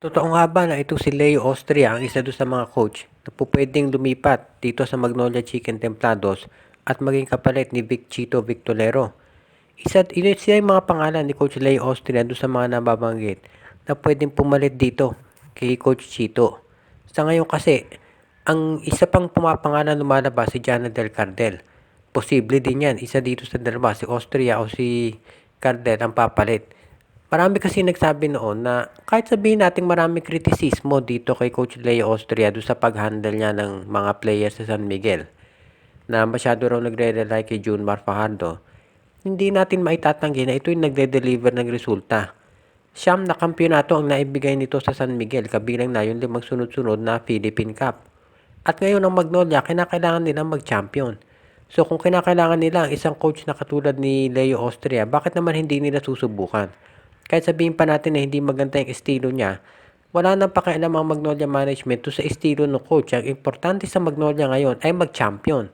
Totoo nga ba na itong si Leo Austria ang isa do'n sa mga coach na pupuwedeng lumipat dito sa Magnolia Chicken Templados at maging kapalit ni Vic Chito Victolero? Sila yung mga pangalan ni Coach Leo Austria do'n sa mga nababanggit na puwedeng pumalit dito kay Coach Chito. Sa ngayon kasi, ang isa pang pumapangalan lumalabas si Jana Del Cardel. Posible din yan, isa dito sa dalawa, si Austria o si Cardel ang papalit. Marami kasi nagsabi noon na kahit sabihin nating marami kritisismo dito kay Coach Leo Austria doon sa pag-handle niya ng mga players sa San Miguel na masyado raw nagre-rely kay Junmar Fajardo, hindi natin maitatanggi na ito yung nagde-deliver ng resulta. Siyam na kampyonato ang naibigay nito sa San Miguel, kabilang na yung 5 sunod-sunod na Philippine Cup. At ngayon ang Magnolia, kinakailangan nilang mag-champion. So kung kinakailangan nila ang isang coach na katulad ni Leo Austria, bakit naman hindi nila susubukan? Kahit sabihin pa natin na hindi maganda yung estilo niya, wala nang pakialam ang Magnolia Management to sa estilo ng coach. Ang importante sa Magnolia ngayon ay mag-champion.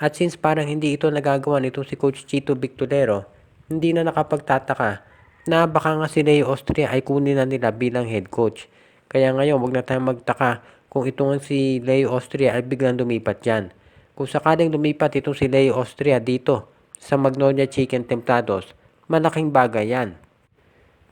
At since parang hindi ito nagagawa nitong si Coach Chito Victolero, hindi na nakapagtataka na baka nga si Leo Austria ay kunin na nila bilang head coach. Kaya ngayon, wag na tayong magtaka kung itong si Leo Austria ay biglang lumipat dyan. Kung sakaling lumipat itong si Leo Austria dito sa Magnolia Chicken Templados, malaking bagay yan.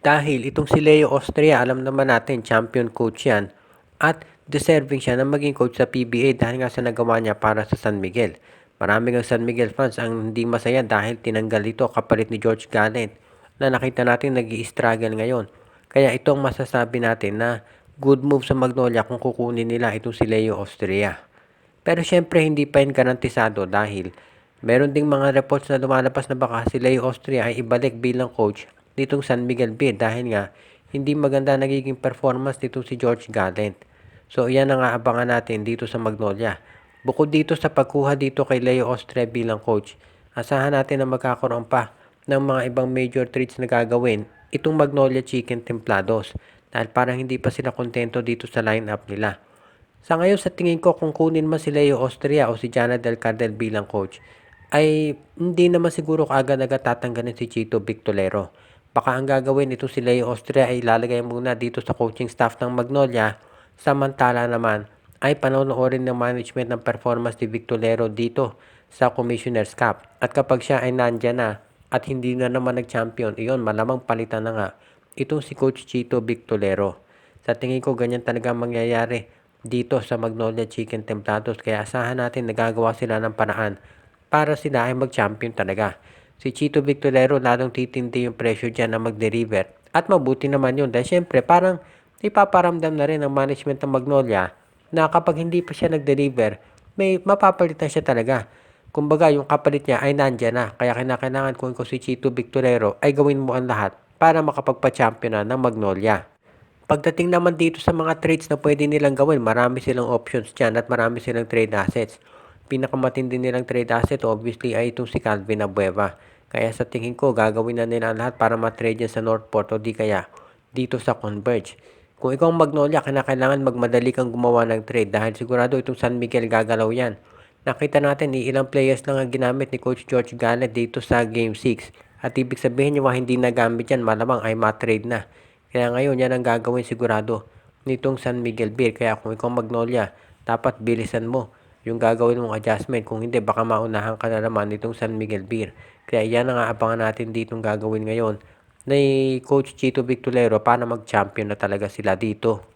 Dahil itong si Leo Austria, alam naman natin, champion coach yan at deserving siya na maging coach sa PBA dahil nga sa nagawa niya para sa San Miguel. Maraming ang San Miguel fans ang hindi masaya dahil tinanggal ito kapalit ni George Gallant na nakita natin nag-i-struggle ngayon. Kaya itong masasabi natin na good move sa Magnolia kung kukunin nila itong si Leo Austria. Pero syempre hindi pa yun garantisado dahil meron ding mga reports na lumalabas na baka si Leo Austria ay ibalik bilang coach nitong San Miguel Bay dahil nga hindi maganda nagiging performance nitong si George Gallant. So yan ang aabangan natin dito sa Magnolia. Bukod dito sa pagkuha dito kay Leo Austria bilang coach, asahan natin na magkakaroon pa ng mga ibang major treats na gagawin itong Magnolia Chicken Templados dahil parang hindi pa sila kontento dito sa lineup nila. Sa ngayon sa tingin ko kung kunin man si Leo Austria o si Jana Del Cardel bilang coach, ay hindi naman siguro kaagad-agad tatanggalin si Chito Victolero. Baka ang gagawin itong si Leo Austria ay ilalagay muna dito sa coaching staff ng Magnolia, samantala naman ay panonoorin ng management ng performance ni Victolero dito sa Commissioner's Cup. At kapag siya ay nandyan na at hindi na naman nag-champion, iyon malamang palitan na nga itong si Coach Chito Victolero. Sa tingin ko ganyan talaga mangyayari dito sa Magnolia Chicken Templados kaya asahan natin nagagawa sila ng paraan para sila ay mag-champion talaga. Si Chito Victolero lalong titindi yung pressure dyan na mag-deliver at mabuti naman yun dahil syempre parang ipaparamdam na rin ng management ng Magnolia na kapag hindi pa siya nag-deliver, may mapapalitan siya talaga. Kumbaga yung kapalit niya ay nandyan na kaya kinakailangan kung si Chito Victolero ay gawin mo ang lahat para makapagpa-champion na ng Magnolia. Pagdating naman dito sa mga trades na pwede nilang gawin, marami silang options dyan at marami silang trade assets. Pinakamatindi nilang trade asset obviously ay itong si Calvin Abueva. Kaya sa tingin ko gagawin na nila lahat para ma-trade yan sa Northport o di kaya dito sa Converge. Kung ikaw ang Magnolia, kinakailangan magmadali kang gumawa ng trade dahil sigurado itong San Miguel gagalaw yan. Nakita natin ilang players lang ang ginamit ni Coach George Gallant dito sa Game 6. At ibig sabihin niya hindi nagamit yan, malamang ay ma-trade na. Kaya ngayon yan ang gagawin sigurado nitong San Miguel Beer. Kaya kung ikaw Magnolia, dapat bilisan mo yung gagawin mong adjustment. Kung hindi, baka maunahan ka na naman nitong San Miguel Beer. Kaya yan ang aabangan natin ditong gagawin ngayon ni Coach Chito Victolero para mag-champion na talaga sila dito.